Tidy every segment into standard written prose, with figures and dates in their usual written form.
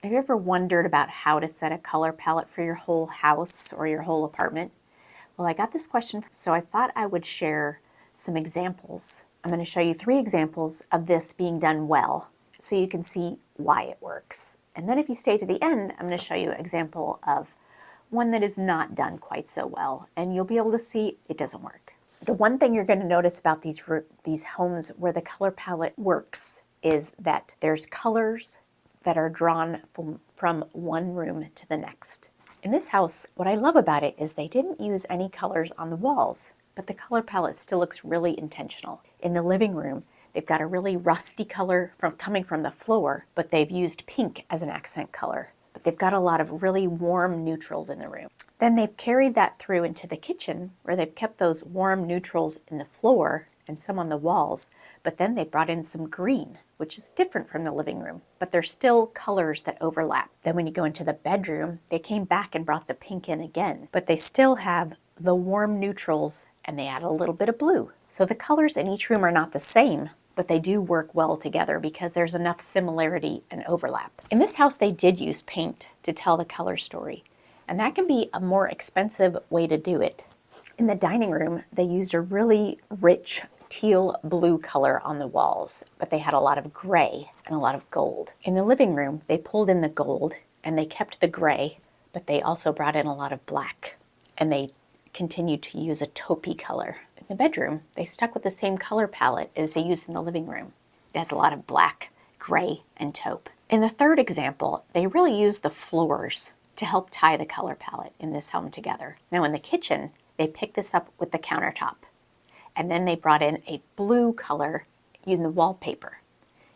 Have you ever wondered about how to set a color palette for your whole house or your whole apartment? Well, I got this question, so I thought I would share some examples. I'm going to show you 3 examples of this being done well, so you can see why it works. And then if you stay to the end, I'm going to show you an example of one that is not done quite so well, and you'll be able to see it doesn't work. The one thing you're going to notice about these homes where the color palette works is that there's colors that are drawn from one room to the next. In this house, what I love about it is they didn't use any colors on the walls, but the color palette still looks really intentional. In the living room, they've got a really rusty color coming from the floor, but they've used pink as an accent color. But they've got a lot of really warm neutrals in the room. Then they've carried that through into the kitchen, where they've kept those warm neutrals in the floor and some on the walls, but then they brought in some green, which is different from the living room, but they're still colors that overlap. Then when you go into the bedroom, they came back and brought the pink in again, but they still have the warm neutrals and they add a little bit of blue. So the colors in each room are not the same, but they do work well together because there's enough similarity and overlap. In this house, they did use paint to tell the color story, and that can be a more expensive way to do it. In the dining room, they used a really rich teal blue color on the walls, but they had a lot of gray and a lot of gold. In the living room, they pulled in the gold and they kept the gray, but they also brought in a lot of black, and they continued to use a taupey color. In the bedroom, they stuck with the same color palette as they used in the living room. It has a lot of black, gray, and taupe. In the third example, they really used the floors to help tie the color palette in this home together. Now in the kitchen, they picked this up with the countertop, and then they brought in a blue color in the wallpaper.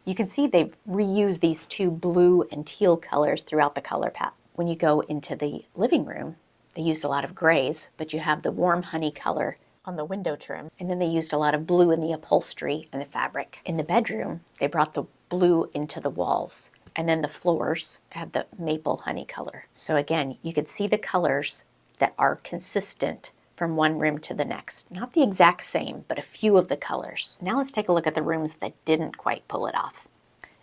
You can see they've reused these 2 blue and teal colors throughout the color palette. When you go into the living room, they used a lot of grays, but you have the warm honey color on the window trim, and then they used a lot of blue in the upholstery and the fabric. In the bedroom, they brought the blue into the walls, and then the floors have the maple honey color. So again, you could see the colors that are consistent from one room to the next. Not the exact same, but a few of the colors. Now let's take a look at the rooms that didn't quite pull it off.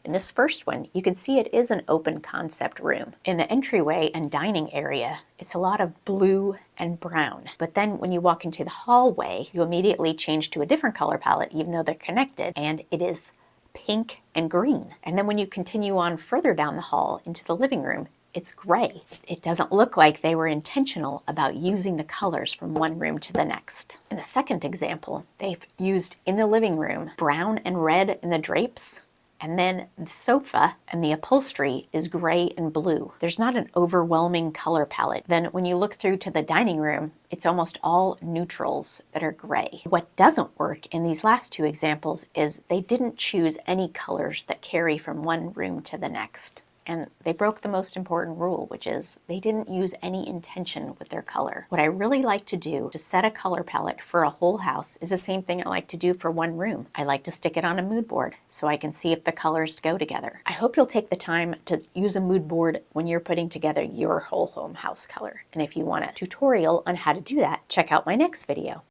In this first one, you can see it is an open concept room. In the entryway and dining area, it's a lot of blue and brown. But then when you walk into the hallway, you immediately change to a different color palette, even though they're connected, and it is pink and green. And then when you continue on further down the hall into the living room, it's gray. It doesn't look like they were intentional about using the colors from one room to the next. In the second example, they've used in the living room brown and red in the drapes, and then the sofa and the upholstery is gray and blue. There's not an overwhelming color palette. Then when you look through to the dining room, it's almost all neutrals that are gray. What doesn't work in these last 2 examples is they didn't choose any colors that carry from one room to the next. And they broke the most important rule, which is they didn't use any intention with their color. What I really like to do to set a color palette for a whole house is the same thing I like to do for one room. I like to stick it on a mood board so I can see if the colors go together. I hope you'll take the time to use a mood board when you're putting together your whole home house color. And if you want a tutorial on how to do that, check out my next video.